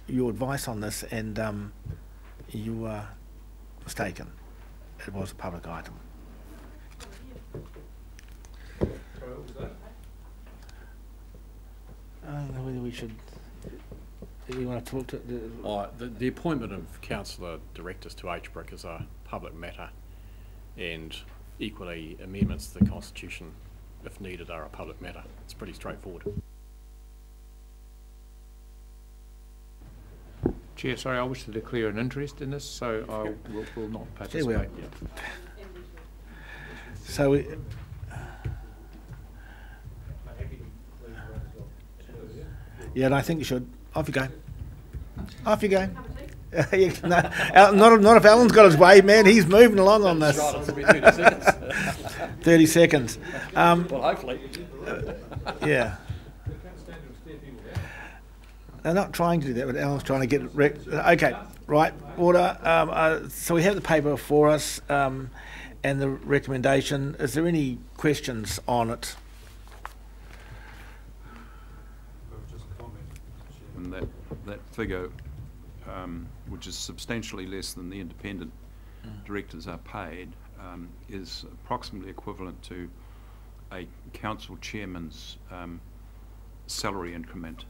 your advice on this, and you were mistaken. It was a public item. I don't know whether we should. Do you want to talk to the appointment of councillor directors to HBRIC is a public matter, and equally amendments to the Constitution, if needed, are a public matter. It's pretty straightforward. Chair, sorry, I wish to declare an interest in this, so I will not participate. So we, yeah, and I think you should. Off you go. Off you go. No, not if Alan's got his way, man. He's moving along on this. Right, it'll be 30 seconds. 30 seconds. Well, hopefully. Yeah. They're not trying to do that, but Alan's trying to get it okay, right, order. So we have the paper for us and the recommendation. Is there any questions on it? Just comment. That figure, which is substantially less than the independent directors are paid, is approximately equivalent to a council chairman's salary increment.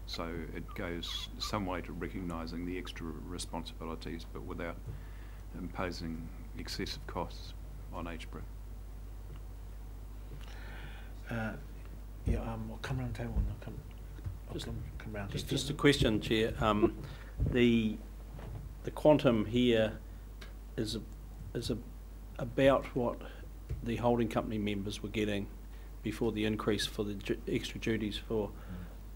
So it goes some way to recognising the extra responsibilities, but without imposing excessive costs on HBRIC. Yeah, I'll come around the table and I'll come around. Just a question, Chair. The quantum here is about what the holding company members were getting before the increase for the extra duties for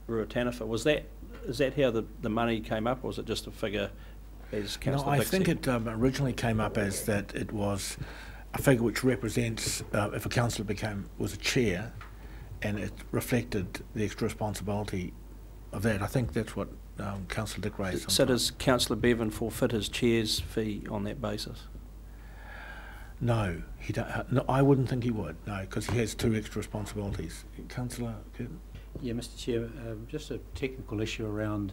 Ruataniwha. Is that how the money came up, or was it just a figure as Councillor No, I Dick think said? it originally came up as that it was a figure which represents if a councillor was a chair, and it reflected the extra responsibility of that. I think that's what Councillor Dick raised. So does Councillor Bevan forfeit his chair's fee on that basis? No, he don't. No, I wouldn't think he would. No, because he has two extra responsibilities. Councillor. Yeah, Mr. Chair, just a technical issue around,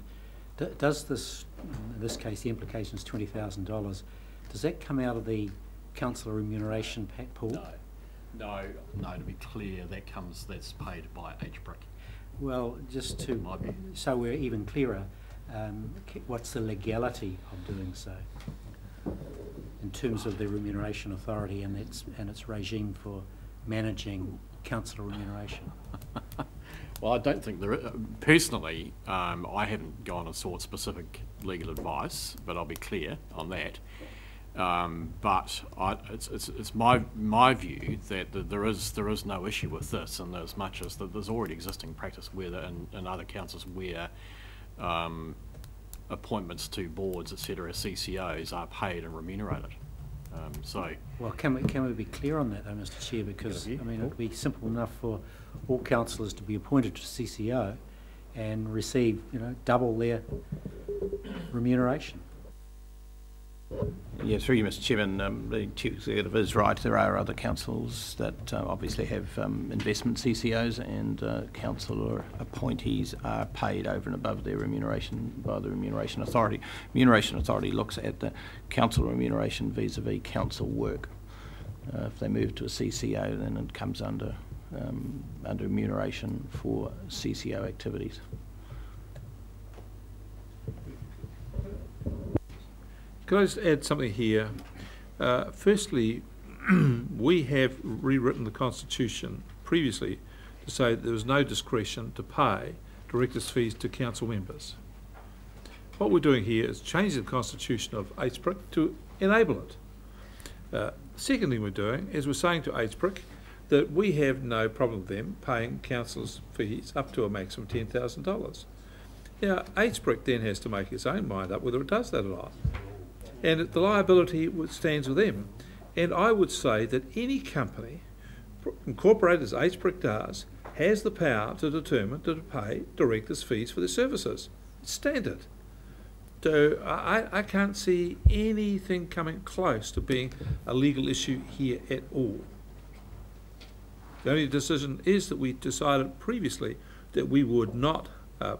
does this, in this case the implication is $20,000, does that come out of the councillor remuneration pool? No, to be clear, that's paid by HBRIC. Well, just to, so we're even clearer, what's the legality of doing so in terms of the remuneration authority and its regime for managing councillor remuneration? Well, I don't think there is. Personally, I haven't gone and sought specific legal advice, but I'll be clear on that. But it's my view that there is no issue with this, and as much as there's already existing practice in other councils where appointments to boards, etc., CCOs are paid and remunerated. Well, can we be clear on that though, Mr. Chair? Because I mean, it would be simple enough for all councillors to be appointed to CCO and receive, double their remuneration. Yeah, through you, Mr. Chairman, the Chief Executive is right. There are other councils that obviously have investment CCOs, and councillor appointees are paid over and above their remuneration by the Remuneration Authority. Remuneration Authority looks at the council remuneration vis-a-vis council work. If they move to a CCO, then it comes under remuneration for CCO activities. Can I just add something here? Firstly, we have rewritten the Constitution previously to say that there was no discretion to pay directors' fees to council members. What we're doing here is changing the Constitution of HBRIC to enable it. Second thing we're doing is we're saying to HBRIC that we have no problem with them paying councillors' fees up to a maximum of $10,000. Now, HBRIC then has to make its own mind up whether it does that or not. And the liability stands with them. And I would say that any company, incorporated as HBRIC does, has the power to determine to pay directors' fees for their services. It's standard. So I can't see anything coming close to being a legal issue here at all. The only decision is that we decided previously that we would not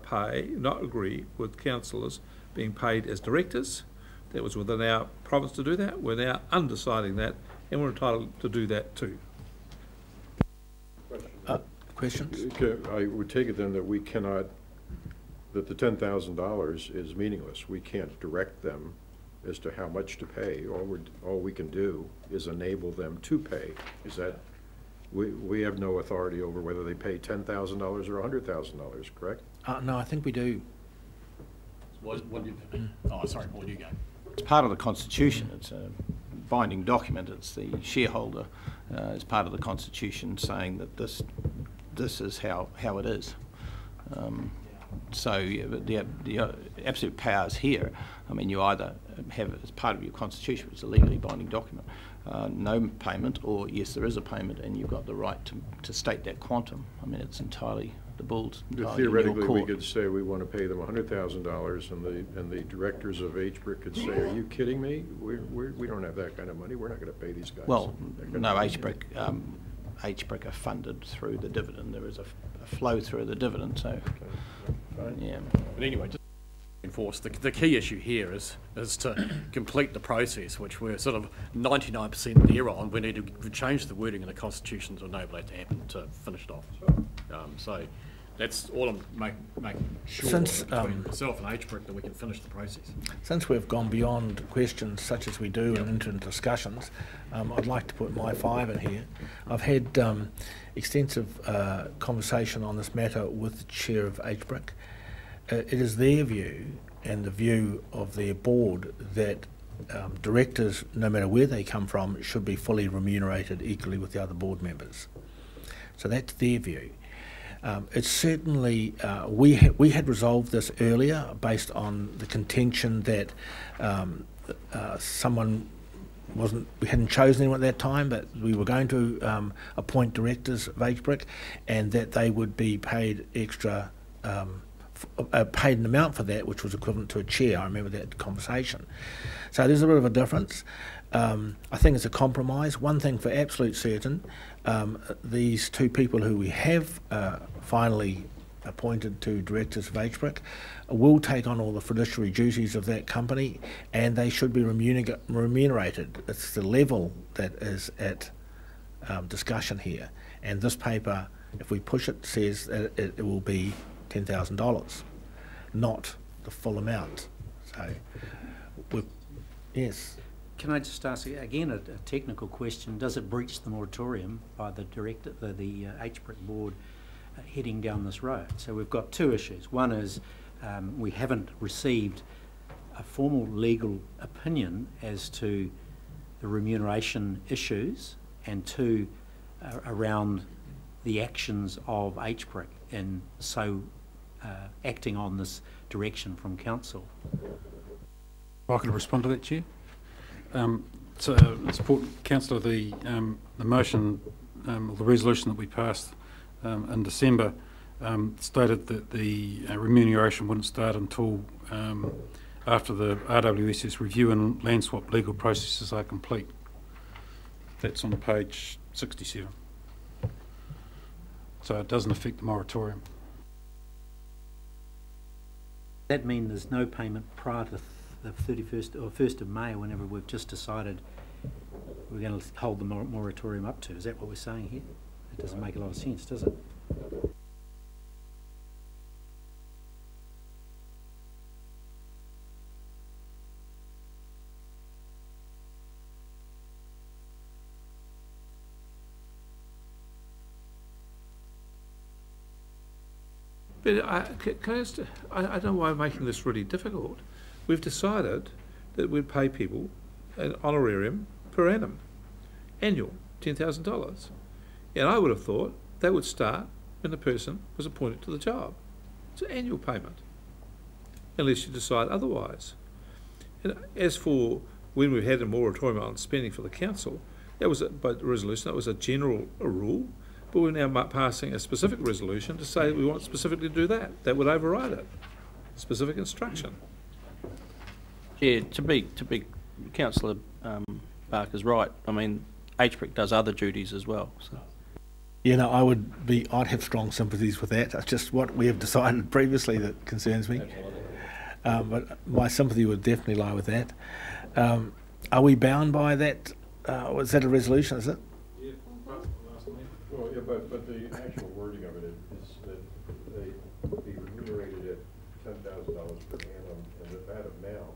pay, not agree with councillors being paid as directors. That was within our province to do that. We're now undeciding that, and we're entitled to do that too. Questions? I would take it then that we cannot, that the $10,000 is meaningless. We can't direct them as to how much to pay. All we can do is enable them to pay. Is that, we have no authority over whether they pay $10,000 or $100,000, correct? No, I think we do. Oh, sorry, Paul, you go. It's part of the Constitution. It's a binding document. It's the shareholder as part of the Constitution saying that this is how it is. So yeah, but the absolute powers here, I mean, you either have it as part of your Constitution, which is a legally binding document, no payment, or yes, there is a payment and you've got the right to state that quantum. I mean, it's entirely, the ball's entirely Theoretically, in your court. we could say we want to pay them $100,000 and the directors of HBRIC could say, are you kidding me? We don't have that kind of money. We're not going to pay these guys. Well, no, HBRIC are funded through the dividend. There is a flow through the dividend, so yeah. But anyway, just to enforce, the key issue here is to complete the process, which we're sort of 99% there on. We need to change the wording in the Constitution to enable that to happen, to finish it off. So that's all I'm making sure between myself and HBRIC that we can finish the process. Since we've gone beyond questions such as we do and into discussions, I'd like to put my 5 in here. I've had extensive conversation on this matter with the chair of HBRIC. It is their view and the view of their board that directors, no matter where they come from, should be fully remunerated equally with the other board members. So that's their view. It's certainly, we had resolved this earlier based on the contention that someone we hadn't chosen anyone at that time, but we were going to appoint directors of HBRIC, and that they would be paid extra, paid an amount for that which was equivalent to a chair. I remember that conversation. So there's a bit of a difference. I think it's a compromise. One thing for absolute certain, these 2 people who we have finally appointed to directors of HBRIC will take on all the fiduciary duties of that company, and they should be remunerated. It's the level that is at discussion here. And this paper, if we push it, says that it will be $10,000, not the full amount. So, yes. Can I just ask again a technical question? Does it breach the moratorium by the director, the HBRIC board, heading down this road? So we've got 2 issues. One is we haven't received a formal legal opinion as to the remuneration issues, and 2, around the actions of HBRIC in so acting on this direction from council. I can respond to that, Chair. To support Councillor, the motion or the resolution that we passed in December stated that the remuneration wouldn't start until after the RWSS review and land swap legal processes are complete. That's on page 67. So it doesn't affect the moratorium. Does that mean there's no payment prior to the 31st or 1st of May, whenever we've just decided we're going to hold the moratorium up to? Is that what we're saying here? It doesn't make a lot of sense, does it? But I don't know why I'm making this really difficult. We've decided that we'd pay people an honorarium per annum, annual, $10,000. And I would have thought they would start when the person was appointed to the job. It's an annual payment, unless you decide otherwise. And as for when we had a moratorium on spending for the council, that was by resolution, that was a general rule. But we're now passing a specific resolution to say we want specifically to do that. That would override it. Specific instruction. Yeah, to be Councillor Barker's right. I mean, HBRIC does other duties as well. So. You know, I'd have strong sympathies with that. That's just what we have decided previously that concerns me. But my sympathy would definitely lie with that. Are we bound by that? Was that a resolution, is it? Yeah, well, yeah, but the actual wording of it is that they be remunerated at $10,000 per annum, and that amount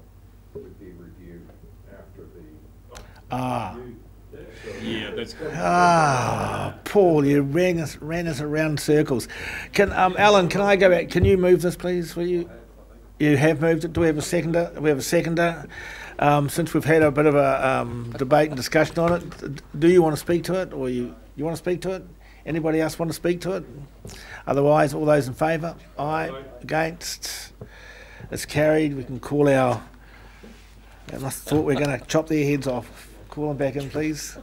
would be reviewed after the Yeah, that's good. Paul, you ran us around circles. Can Alan, can I go back? Can you move this, please? Will you? You have moved it. Do we have a seconder? We have a seconder. Since we've had a bit of a debate and discussion on it, do you want to speak to it, or you want to speak to it? Anybody else want to speak to it? Otherwise, all those in favour? Aye. Against? It's carried. We can call our. I must have thought we were going to chop their heads off. Call them back in, please.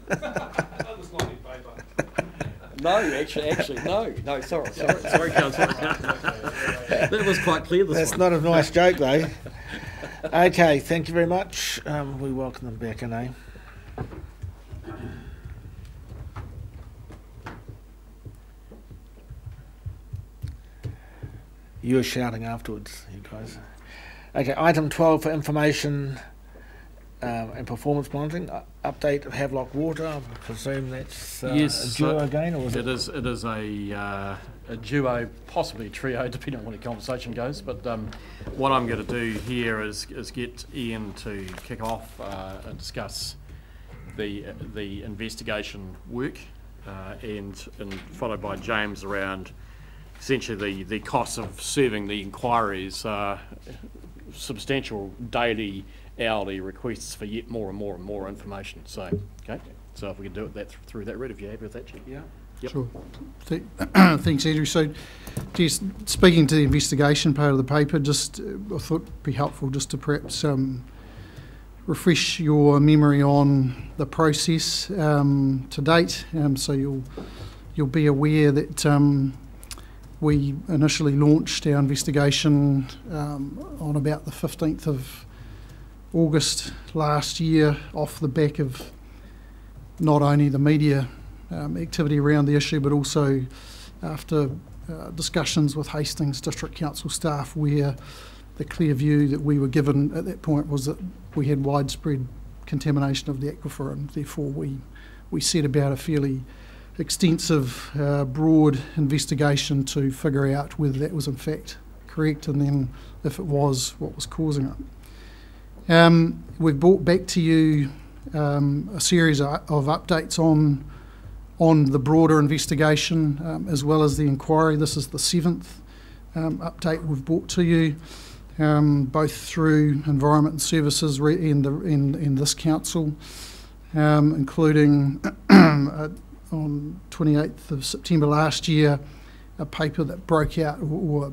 No, actually, no. Sorry, Councillor. That was quite clear. That's not a nice joke, though. Okay, thank you very much. We welcome them back in, eh? You were shouting afterwards, you guys. Okay, item 12 for information and performance monitoring. Update of Havelock Water. I presume that's yes, a duo again, or was it? It is a duo, possibly a trio, depending on where the conversation goes. But what I'm going to do here is get Ian to kick off and discuss the investigation work, and followed by James around essentially the costs of serving the inquiries, substantial daily, hourly requests for yet more and more information. So, okay. So if we can do it through that route, if you're happy with that, Chief. Yeah. Yep. Sure. Thanks, Andrew. So, just speaking to the investigation part of the paper, just I thought it'd be helpful just to perhaps refresh your memory on the process to date. So you'll be aware that we initially launched our investigation on about the 15th of August last year, off the back of not only the media activity around the issue, but also after discussions with Hastings District Council staff, where the clear view that we were given at that point was that we had widespread contamination of the aquifer, and therefore we set about a fairly extensive, broad investigation to figure out whether that was in fact correct, and then if it was, what was causing it. We've brought back to you a series of updates on the broader investigation as well as the inquiry. This is the 7th update we've brought to you, both through Environment and Services in this council, including on 28th of September last year, a paper that broke out or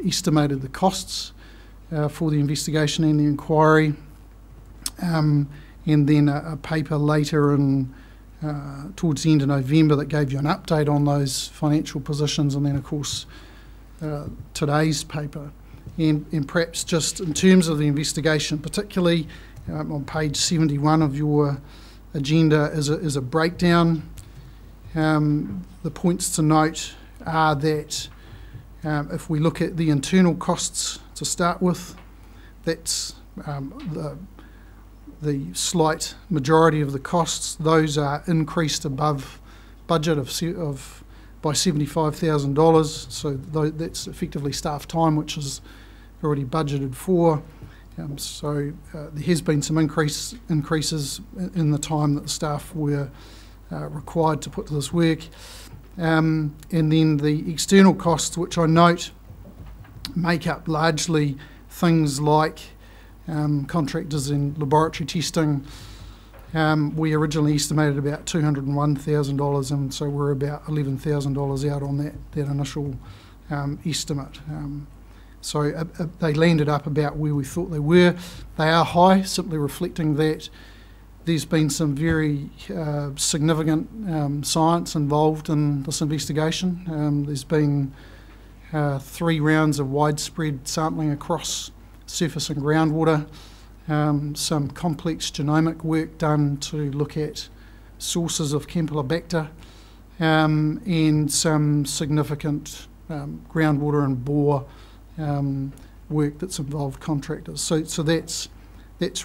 estimated the costs for the investigation and the inquiry, and then a paper later towards the end of November that gave you an update on those financial positions, and then of course today's paper. And perhaps just in terms of the investigation, particularly on page 71 of your agenda is a breakdown. The points to note are that if we look at the internal costs to start with, that's the slight majority of the costs. Those are increased above budget by $75,000. So that's effectively staff time, which is already budgeted for. So there has been some increases in the time that the staff were required to put to this work. And then the external costs, which I note make up largely things like contractors in laboratory testing. We originally estimated about $201,000, and so we're about $11,000 out on that initial estimate. So they landed up about where we thought they were. They are high, simply reflecting that there's been some very significant science involved in this investigation. There's been 3 rounds of widespread sampling across surface and groundwater, some complex genomic work done to look at sources of Campylobacter, and some significant groundwater and bore work that's involved contractors. So that's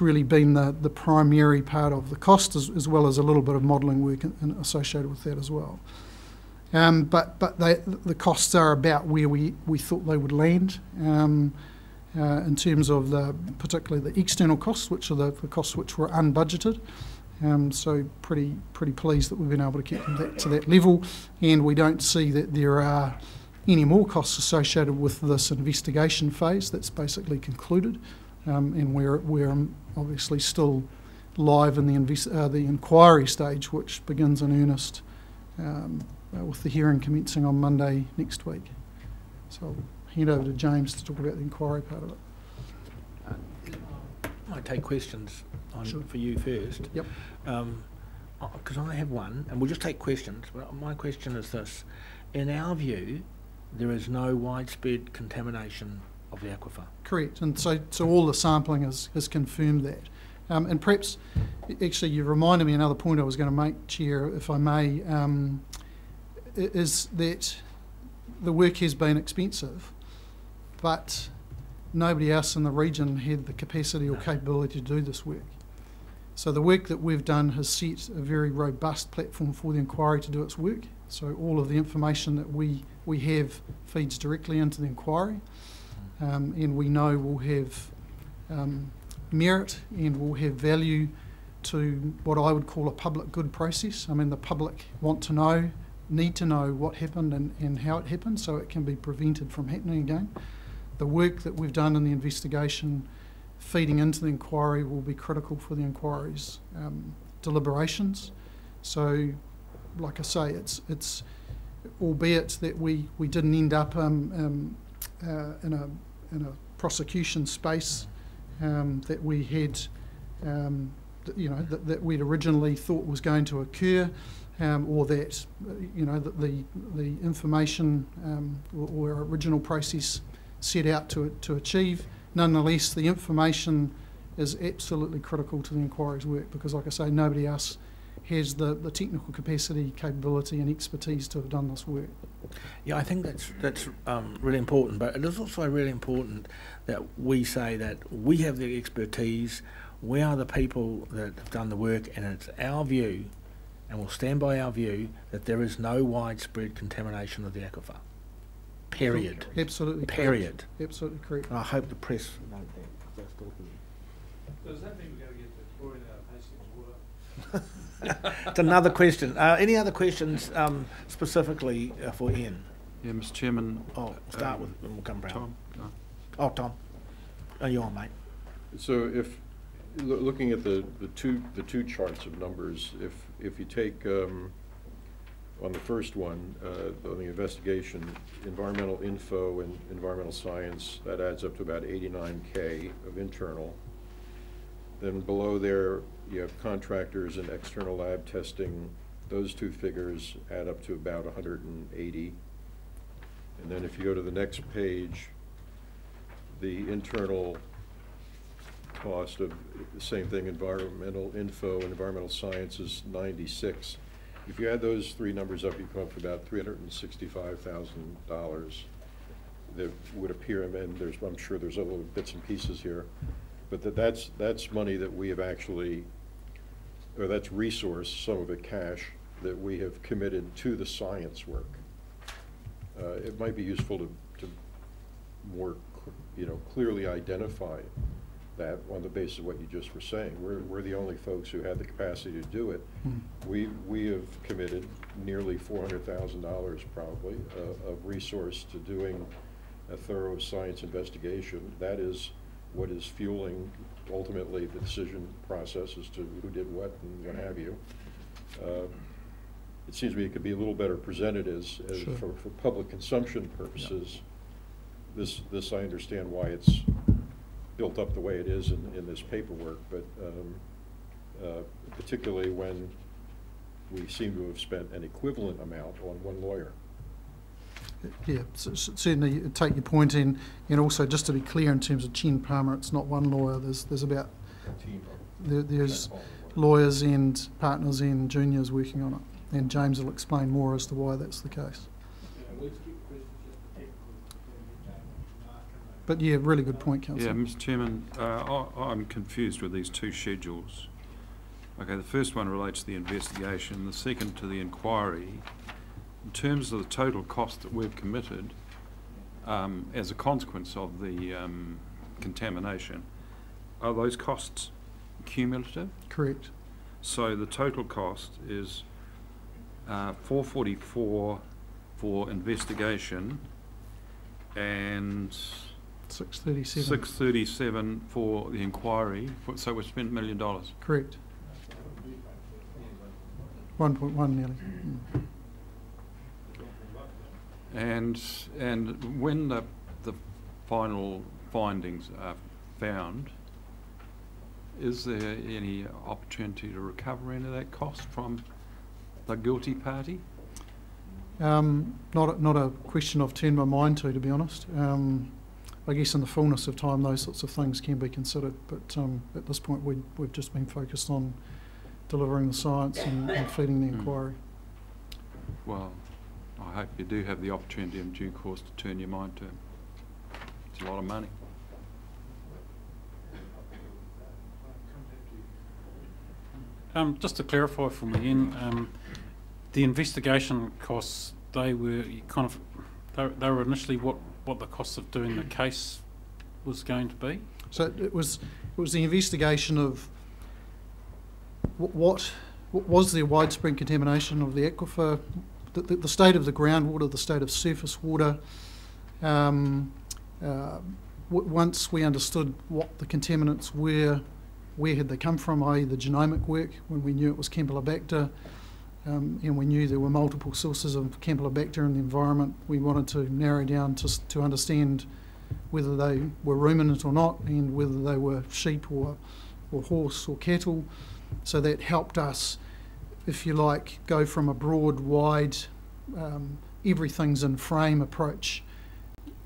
really been the primary part of the cost, as well as a little bit of modelling work associated with that as well. But the costs are about where we thought they would land in terms of particularly the external costs, which are the costs which were unbudgeted. So pretty pleased that we've been able to keep them to that level, and we don't see that there are any more costs associated with this investigation phase. That's basically concluded, and we're obviously still live in the inquiry stage, which begins in earnest with the hearing commencing on Monday next week. So I'll hand over to James to talk about the inquiry part of it. I take questions Sure. for you first. Yep. Because I have one, and we'll just take questions. Well, my question is this: in our view, there is no widespread contamination of the aquifer. Correct, and so all the sampling has confirmed that. And perhaps, actually, you reminded me another point I was going to make, Chair, if I may, is that the work has been expensive, but nobody else in the region had the capacity or capability to do this work. So the work that we've done has set a very robust platform for the inquiry to do its work. So all of the information that we have feeds directly into the inquiry, and we know will have merit and will have value to what I would call a public good process. I mean, the public need to know what happened and how it happened, so it can be prevented from happening again. The work that we've done in the investigation feeding into the inquiry will be critical for the inquiry's deliberations. So, like I say, it's albeit that we didn't end up in a prosecution space that we had, that we'd originally thought was going to occur, or that that the information or our original process set out to achieve. Nonetheless, the information is absolutely critical to the inquiry's work because, like I say, nobody else has the technical capacity, capability and expertise to have done this work. Yeah, I think that's really important, but it is also really important that we say that we have the expertise, we are the people that have done the work, and it's our view, and we'll stand by our view, that there is no widespread contamination of the aquifer. Period. Absolutely. Period. Correct. Absolutely correct. And I hope the press know that. Does that mean we're going to get the chlorine out of Hastings water? It's another question. Any other questions specifically for Ian? Yeah, Mr. Chairman. Oh, start with, and we'll come round. Tom. No. Oh, Tom. Oh, you're on, mate. So if looking at the two charts of numbers, if you take on the first one, on the investigation, environmental info and environmental science, that adds up to about 89K of internal. Then below there, you have contractors and external lab testing. Those two figures add up to about 180. And then if you go to the next page, the internal cost of the same thing, environmental info and environmental science, is 96. If you add those three numbers up, you come up to about $365,000 that would appear, and I'm sure there's other bits and pieces here, but that's money that we have actually, or that's resource, some of it cash, that we have committed to the science work. It might be useful to more, clearly identify that on the basis of what you just were saying. We're the only folks who had the capacity to do it. We have committed nearly $400,000 probably of resource to doing a thorough science investigation. That is what is fueling ultimately the decision process as to who did what and what have you. It seems to me it could be a little better presented as Sure. for public consumption purposes. Yeah. This I understand why it's built up the way it is in this paperwork, but particularly when we seem to have spent an equivalent amount on one lawyer. Yeah, certainly take your point in, and also just to be clear in terms of Chen Palmer, it's not one lawyer. There's about there's lawyers and partners and juniors working on it. and James will explain more as to why that's the case. But yeah, really good point, Councillor. Yeah, Mr. Chairman, I'm confused with these two schedules. Okay, the first one relates to the investigation, the second to the inquiry. In terms of the total cost that we've committed as a consequence of the contamination, are those costs cumulative? Correct. So the total cost is 444 for investigation and 637. 637 for the inquiry. So we've spent $1 million. Correct. 1.1 nearly. And when the final findings are found, is there any opportunity to recover any of that cost from the guilty party? Not a question I've turned my mind to be honest. I guess in the fullness of time those sorts of things can be considered, but at this point we've just been focused on delivering the science and feeding the inquiry. Well, I hope you do have the opportunity in due course to turn your mind to it. It's a lot of money. Just to clarify for me, Ian, the investigation costs, they were they were initially what the cost of doing the case was going to be? So it was the investigation of what was there widespread contamination of the aquifer, the state of the groundwater, the state of surface water. Once we understood what the contaminants were, where had they come from, i.e. the genomic work, when we knew it was Campylobacter, and we knew there were multiple sources of Campylobacter in the environment, we wanted to narrow down to understand whether they were ruminant or not, and whether they were sheep or horse or cattle. So that helped us, if you like, go from a broad, wide, everything's in frame approach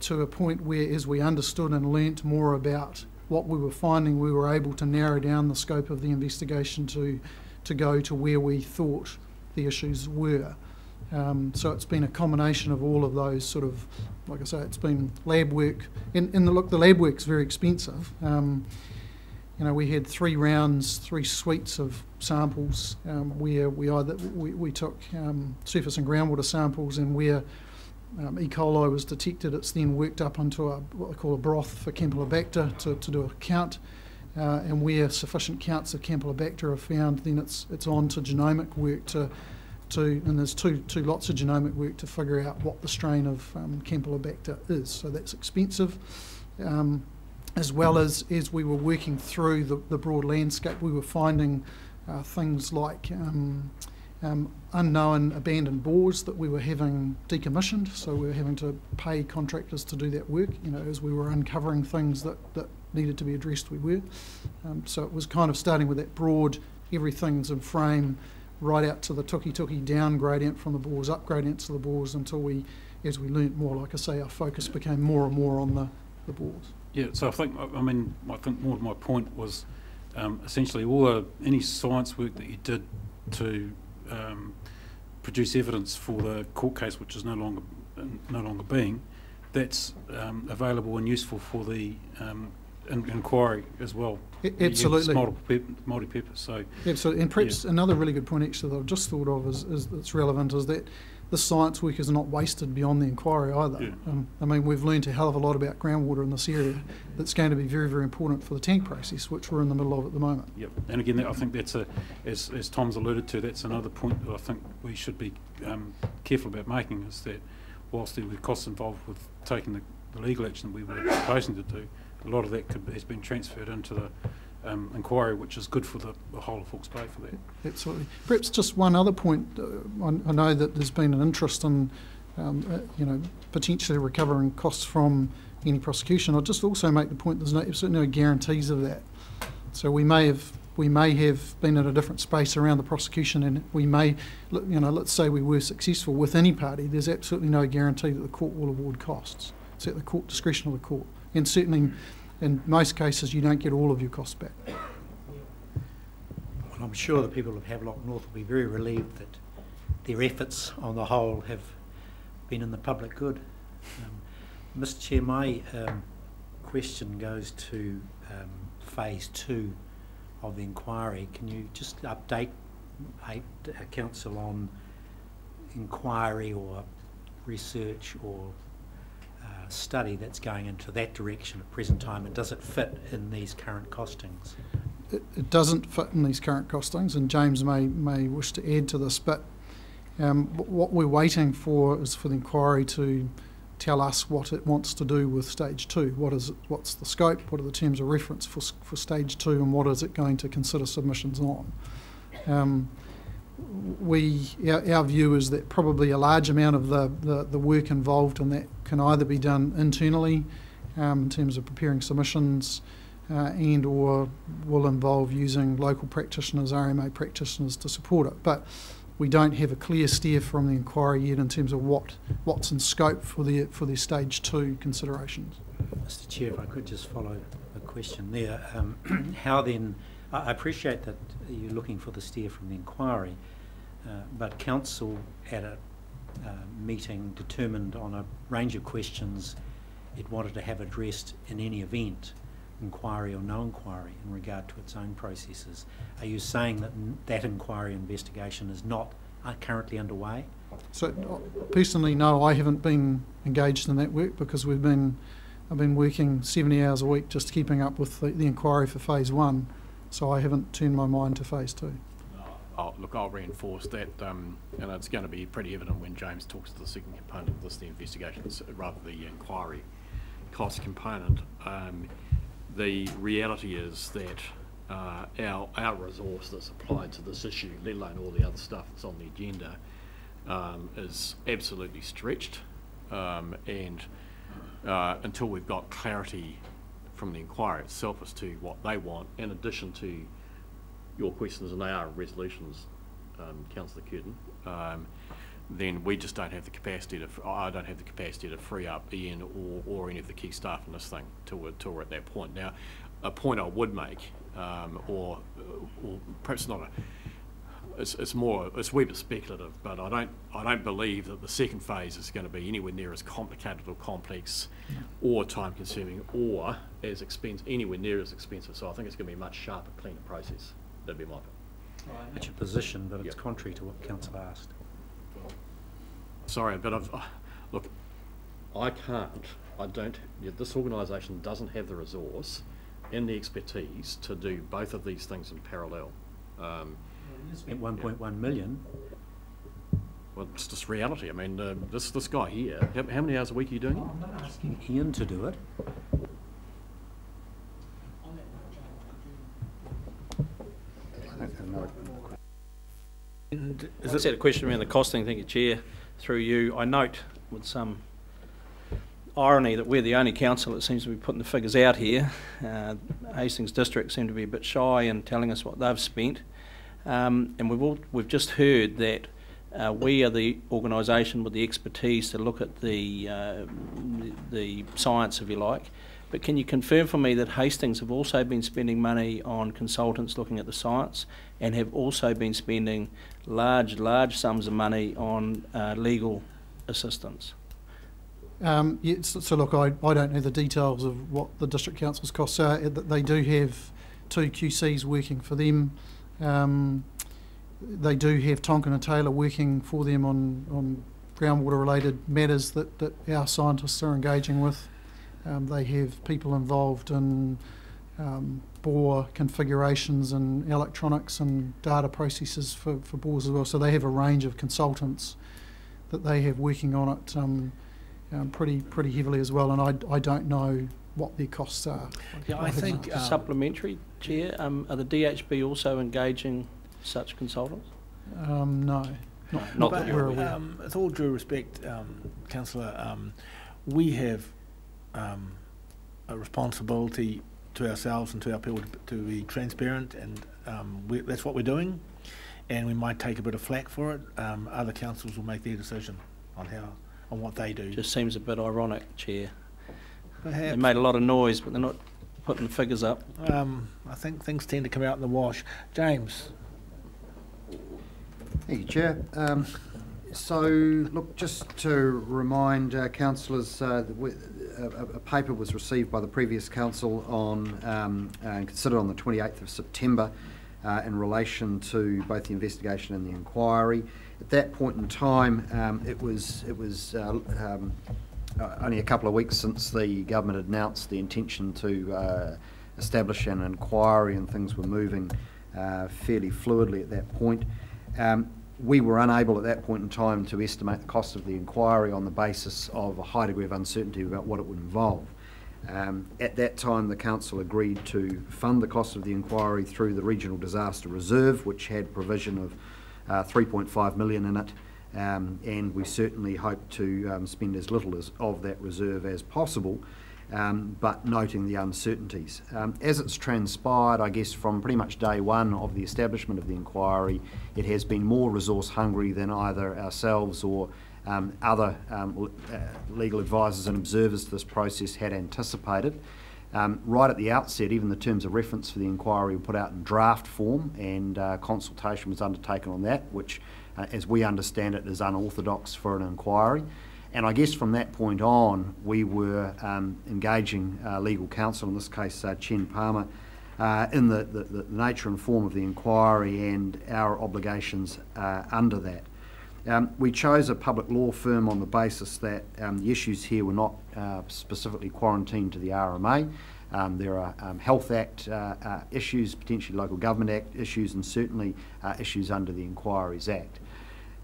to a point where, as we understood and learnt more about what we were finding, we were able to narrow down the scope of the investigation to go to where we thought the issues were. So it's been a combination of all of those sort of, like I say, it's been lab work. Look, the lab work's very expensive. You know, we had 3 rounds, 3 suites of samples where we took surface and groundwater samples, and where E. coli was detected, it's then worked up into what they call a broth for Campylobacter to do a count, and where sufficient counts of Campylobacter are found, then it's on to genomic work and there's two lots of genomic work to figure out what the strain of Campylobacter is. So that's expensive. As well as we were working through the broad landscape, we were finding things like unknown abandoned bores that we were having decommissioned, so we were having to pay contractors to do that work. You know, as we were uncovering things that needed to be addressed, we were. So it was kind of starting with that broad, everything's in frame, right out to the tuki down gradient from the bores, up gradients to the bores, until as we learnt more, like I say, our focus became more and more on the bores. Yeah, so I think more of my point was essentially any science work that you did to produce evidence for the court case, which is no longer being, that's available and useful for the inquiry as well. Absolutely. Multi-purpose. So absolutely, and perhaps another really good point actually that I've just thought of is that's relevant is that the science work is not wasted beyond the inquiry either. Yeah. I mean, we've learned a hell of a lot about groundwater in this area that's going to be very, very important for the tank process, which we're in the middle of at the moment. Yep, and again, I think that's as Tom's alluded to, that's another point that I think we should be careful about making, is that whilst there were costs involved with taking the legal action that we were proposing to do, a lot of that has been transferred into the inquiry, which is good for the whole of Hawke's Bay for that. Absolutely. Perhaps just one other point. I know that there's been an interest in, potentially recovering costs from any prosecution. I'll just also make the point there's absolutely no guarantees of that. So we may have been in a different space around the prosecution, and we may, let's say we were successful with any party. There's absolutely no guarantee that the court will award costs. It's at the court discretion of the court, and certainly, in most cases, you don't get all of your costs back. Well, I'm sure the people of Havelock North will be very relieved that their efforts on the whole have been in the public good. Mr Chair, my question goes to phase 2 of the inquiry. Can you just update Council on inquiry or research or study that's going into that direction at present time, and does it fit in these current costings? It doesn't fit in these current costings, and James may wish to add to this, but what we're waiting for is for the inquiry to tell us what it wants to do with stage 2. What's the scope, what are the terms of reference for stage 2, and what is it going to consider submissions on? Our view is that probably a large amount of the work involved in that can either be done internally in terms of preparing submissions, and or will involve using local practitioners, RMA practitioners to support it. But we don't have a clear steer from the inquiry yet in terms of what's in scope for their stage 2 considerations. Mr Chair, if I could just follow a question there. How then, I appreciate that you're looking for the steer from the inquiry, but Council at a meeting determined on a range of questions it wanted to have addressed in any event, inquiry or no inquiry, in regard to its own processes. Are you saying that that inquiry investigation is not currently underway? So personally, no, I haven't been engaged in that work because I've been working 70 hours a week just keeping up with the inquiry for phase 1, so I haven't turned my mind to phase 2. Look, I'll reinforce that, and it's going to be pretty evident when James talks to the second component of this, the investigations, rather the inquiry cost component. The reality is that our resource that's applied to this issue, let alone all the other stuff that's on the agenda, is absolutely stretched, and until we've got clarity from the inquiry itself as to what they want, in addition to your questions, and they are resolutions, Councillor Curtin, then we just don't have the capacity to, I don't have the capacity to free up Ian or any of the key staff in this thing till we're at that point. Now, a point I would make, or perhaps not it's a wee bit speculative, but I don't believe that the second phase is going to be anywhere near as complicated or complex or time consuming or as anywhere near as expensive. So I think it's going to be a much sharper, cleaner process. That'd be my opinion. That's your position, but it's contrary to what Council asked. Sorry, but look, this organisation doesn't have the resource and the expertise to do both of these things in parallel. Spent 1.1 million. Well, it's just reality. I mean, this guy here, how many hours a week are you doing? I'm not asking Ian to do it. I just had a question around the costing. Thank you, Chair. Through you, I note with some irony that we're the only council that seems to be putting the figures out here. Hastings District seem to be a bit shy in telling us what they've spent, and we've just heard that we are the organisation with the expertise to look at the science, if you like. But can you confirm for me that Hastings have also been spending money on consultants looking at the science, and have also been spending large sums of money on legal assistance? So look, I don't know the details of what the District Council's costs are. They do have 2 QCs working for them. They do have Tonkin and Taylor working for them on groundwater related matters that our scientists are engaging with. They have people involved in bore configurations and electronics and data processes for bores as well. So they have a range of consultants that they have working on it pretty heavily as well. And I don't know what their costs are. Yeah, I think supplementary, Chair. Are the DHB also engaging such consultants? No, not that we're aware. With all due respect, Councillor, we have a responsibility to ourselves and to our people to be transparent, and that's what we're doing. And we might take a bit of flack for it. Other councils will make their decision on what they do. Just seems a bit ironic, Chair. Perhaps. They made a lot of noise, but they're not putting the figures up. I think things tend to come out in the wash. James. Thank you, Chair. So, look, just to remind councillors, a paper was received by the previous council on and considered on the 28th of September in relation to both the investigation and the inquiry. At that point in time, it was only a couple of weeks since the government had announced the intention to establish an inquiry, and things were moving fairly fluidly at that point. We were unable at that point in time to estimate the cost of the inquiry on the basis of a high degree of uncertainty about what it would involve. At that time, the council agreed to fund the cost of the inquiry through the Regional Disaster Reserve, which had provision of 3.5 million in it, and we certainly hope to spend as little of that reserve as possible, but noting the uncertainties. As it's transpired, I guess from pretty much day one of the establishment of the inquiry, it has been more resource hungry than either ourselves or other legal advisors and observers to this process had anticipated. Right at the outset, even the terms of reference for the inquiry were put out in draft form, and consultation was undertaken on that, which, as we understand it, is unorthodox for an inquiry. And I guess from that point on, we were engaging legal counsel, in this case Chen Palmer, in the nature and form of the inquiry and our obligations under that. We chose a public law firm on the basis that the issues here were not specifically quarantined to the RMA. There are Health Act issues, potentially Local Government Act issues, and certainly issues under the Inquiries Act.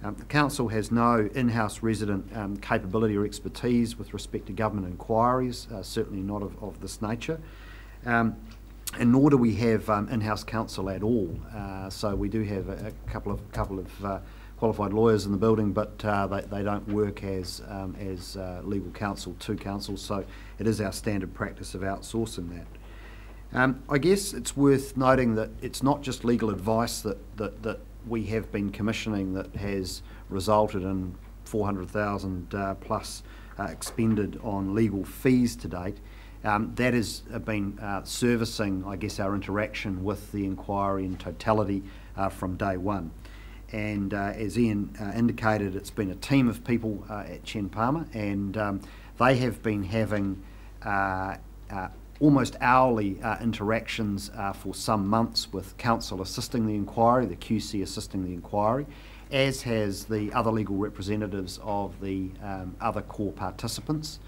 The Council has no in-house resident capability or expertise with respect to government inquiries, certainly not of this nature. And nor do we have in-house counsel at all. So we do have a couple of qualified lawyers in the building, but they don't work as legal counsel to council, so it is our standard practice of outsourcing that. I guess it's worth noting that it's not just legal advice that we have been commissioning that has resulted in 400,000 plus expended on legal fees to date. That has been servicing, I guess, our interaction with the inquiry in totality from day one. And as Ian indicated, it's been a team of people at Chen Palmer, and they have been having almost hourly interactions for some months with counsel assisting the inquiry, the QC assisting the inquiry, as has the other legal representatives of the other core participants.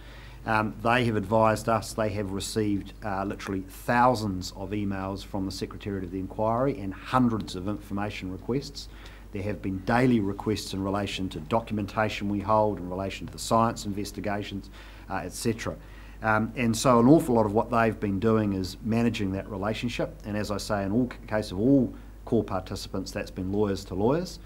They have advised us they have received literally thousands of emails from the Secretariat of the Inquiry and hundreds of information requests. There have been daily requests in relation to documentation we hold, in relation to the science investigations, etc. And so an awful lot of what they've been doing is managing that relationship. And as I say, in case of all core participants, that's been lawyers to lawyers.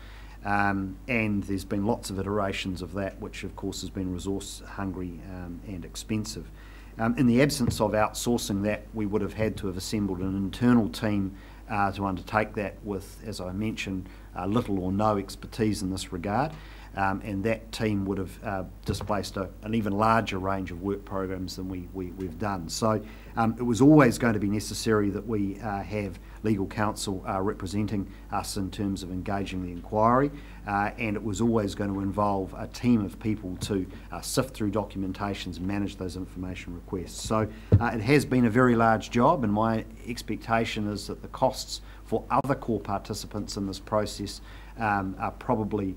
And there's been lots of iterations of that, which of course has been resource hungry and expensive. In the absence of outsourcing that, we would have had to have assembled an internal team to undertake that with, as I mentioned, little or no expertise in this regard. And that team would have displaced an even larger range of work programs than we've done. So it was always going to be necessary that we have legal counsel representing us in terms of engaging the inquiry, and it was always going to involve a team of people to sift through documentations and manage those information requests. So it has been a very large job, and my expectation is that the costs for other core participants in this process are probably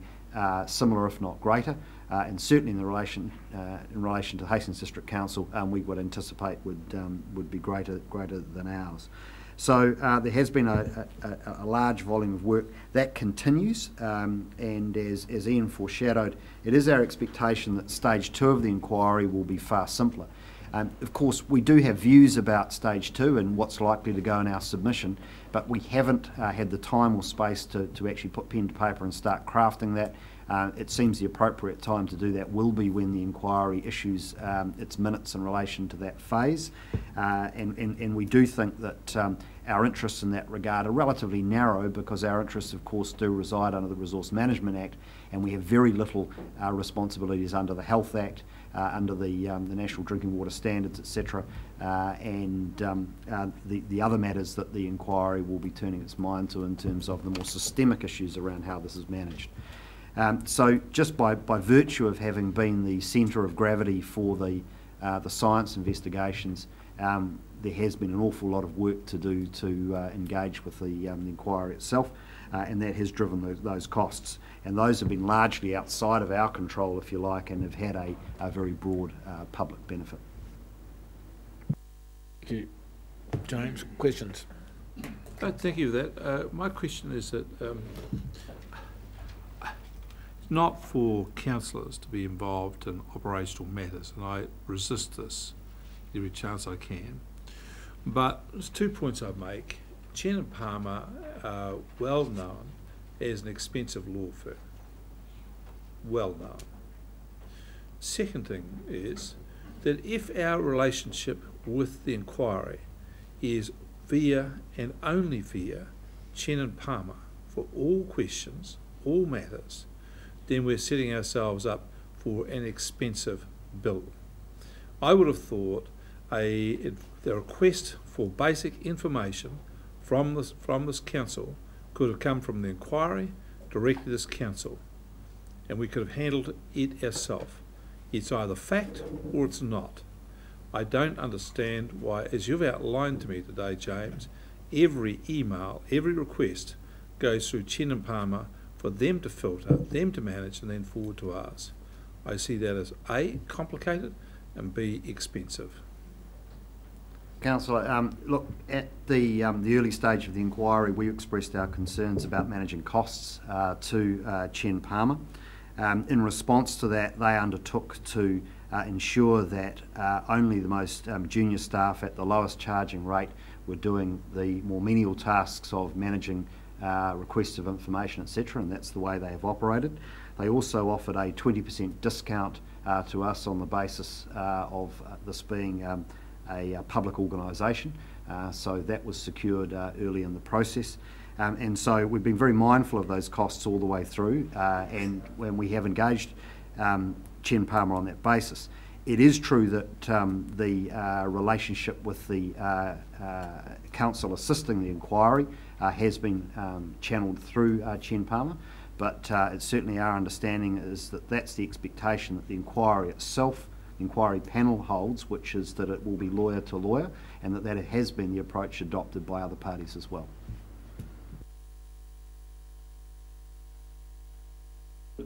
similar, if not greater, and certainly in relation to Hastings District Council, we would anticipate would be greater than ours. So there has been a large volume of work that continues, and as Ian foreshadowed, it is our expectation that stage 2 of the inquiry will be far simpler. Of course, we do have views about stage 2 and what's likely to go in our submission, but we haven't had the time or space to actually put pen to paper and start crafting that. It seems the appropriate time to do that will be when the inquiry issues its minutes in relation to that phase. And we do think that our interests in that regard are relatively narrow, because our interests, of course, do reside under the Resource Management Act, and we have very little responsibilities under the Health Act, under the National Drinking Water Standards, etc., and the other matters that the inquiry will be turning its mind to in terms of the more systemic issues around how this is managed. So just by virtue of having been the centre of gravity for the science investigations, there has been an awful lot of work to do to engage with the inquiry itself, and that has driven those costs. And those have been largely outside of our control, if you like, and have had a very broad public benefit. Thank you. James, questions? Thank you for that. My question is that it's not for councillors to be involved in operational matters, and I resist this every chance I can. But there's 2 points I'd make. Chen and Palmer are well known as an expensive law firm. Well known. Second thing is that if our relationship with the inquiry is via and only via Chen and Palmer for all questions, all matters, then we're setting ourselves up for an expensive bill. I would have thought the request for basic information from this council could have come from the inquiry directly to this council, and we could have handled it ourselves. It's either fact or it's not. I don't understand why, as you've outlined to me today, James, every email, every request goes through Chen and Palmer for them to filter, them to manage, and then forward to us. I see that as A, complicated, and B, expensive. Councillor, look, at the early stage of the inquiry, we expressed our concerns about managing costs to Chen Palmer. In response to that, they undertook to ensure that only the most junior staff at the lowest charging rate were doing the more menial tasks of managing requests of information, etc., and that's the way they have operated. They also offered a 20% discount to us on the basis of this being a public organisation, so that was secured early in the process. And so we've been very mindful of those costs all the way through, and when we have engaged Chen Palmer on that basis. It is true that the relationship with the council assisting the inquiry has been channelled through Chen Palmer, but it's certainly our understanding is that that's the expectation that the inquiry itself, the inquiry panel holds, which is that it will be lawyer to lawyer, and that has been the approach adopted by other parties as well.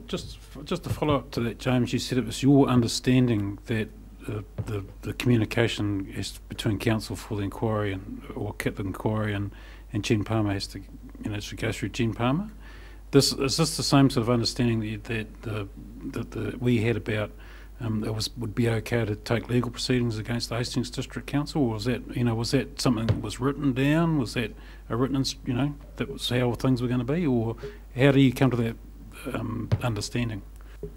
Just to follow up to that, James, you said it was your understanding that the communication is between council for the inquiry or the inquiry and Chen Palmer has to, should go through Chen Palmer. Is this the same sort of understanding that we had about it would be okay to take legal proceedings against the Hastings District Council, or was that something that was written down? Was that a written, that was how things were going to be, or how do you come to that understanding?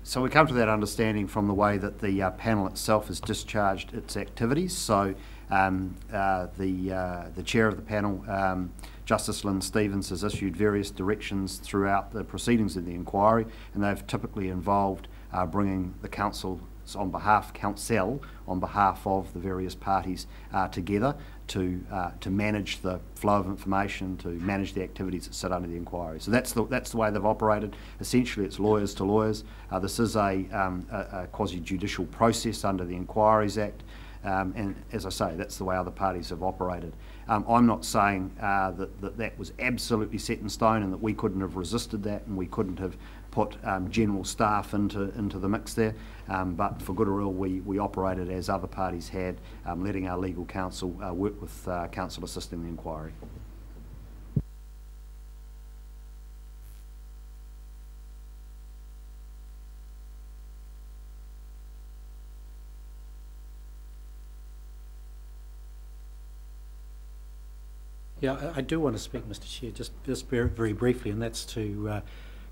So we come to that understanding from the way that the panel itself has discharged its activities. So the chair of the panel, Justice Lynn Stevens, has issued various directions throughout the proceedings of the inquiry, and they've typically involved bringing the council on behalf of the various parties together to manage the flow of information, to manage the activities that sit under the inquiry. So that's the way they've operated. Essentially, it's lawyers to lawyers. This is a quasi-judicial process under the Inquiries Act, and as I say, that's the way other parties have operated. I'm not saying that was absolutely set in stone and that we couldn't have resisted that and we couldn't have put general staff into the mix there, but for good or ill, we operated as other parties had, letting our legal counsel work with counsel assisting the inquiry. Yeah, I do want to speak, Mr. Chair, just very, very briefly, and that's to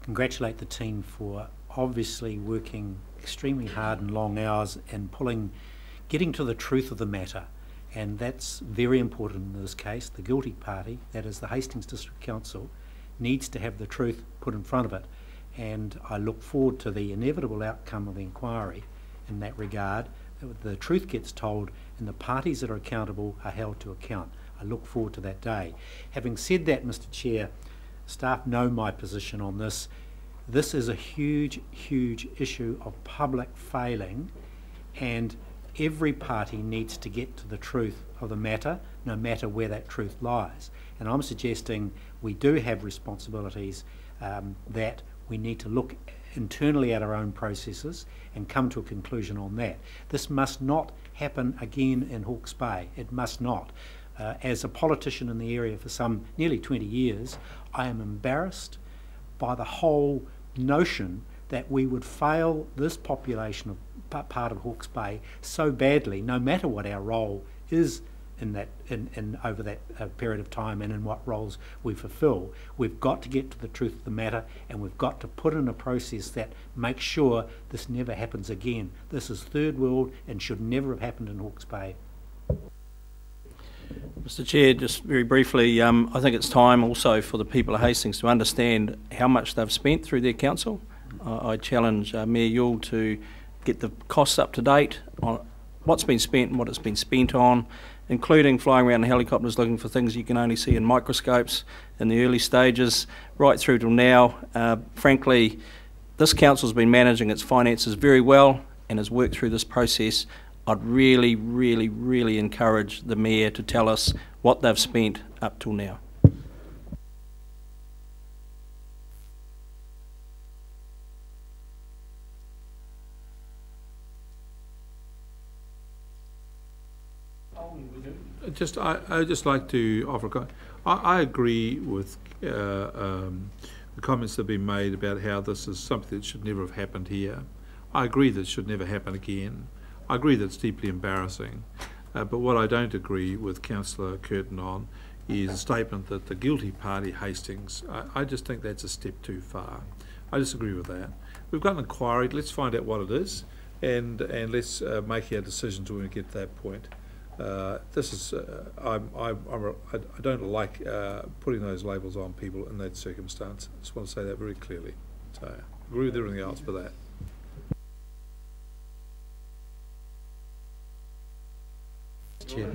congratulate the team for obviously working extremely hard and long hours and getting to the truth of the matter. And that's very important in this case. The guilty party, that is the Hastings District Council, needs to have the truth put in front of it. And I look forward to the inevitable outcome of the inquiry in that regard. The truth gets told and the parties that are accountable are held to account. I look forward to that day. Having said that, Mr. Chair, staff know my position on this. This is a huge, huge issue of public failing, and every party needs to get to the truth of the matter, no matter where that truth lies. And I'm suggesting we do have responsibilities that we need to look internally at our own processes and come to a conclusion on that. This must not happen again in Hawke's Bay. It must not. As a politician in the area for some nearly 20 years, I am embarrassed by the whole notion that we would fail this population of part of Hawke's Bay so badly, no matter what our role is in that over that period of time and in what roles we fulfil. We've got to get to the truth of the matter, and we've got to put in a process that makes sure this never happens again. This is third world and should never have happened in Hawke's Bay. Mr Chair, just very briefly, I think it's time also for the people of Hastings to understand how much they've spent through their council. I challenge Mayor Yule to get the costs up to date on what's been spent and what it's been spent on, including flying around in helicopters looking for things you can only see in microscopes in the early stages, right through till now. Frankly, this council's been managing its finances very well and has worked through this process. I'd really, really, really encourage the Mayor to tell us what they've spent up till now. I'd just like to offer a comment. I agree with the comments that have been made about how this is something that should never have happened here. I agree that it should never happen again. I agree that it's deeply embarrassing. But what I don't agree with Councillor Curtin on is a statement that the guilty party, Hastings, I just think that's a step too far. I disagree with that. We've got an inquiry, let's find out what it is, and let's make our decisions when we get to that point. This is, I don't like putting those labels on people in that circumstance. I just want to say that very clearly. So I agree with everything else but that. Chair.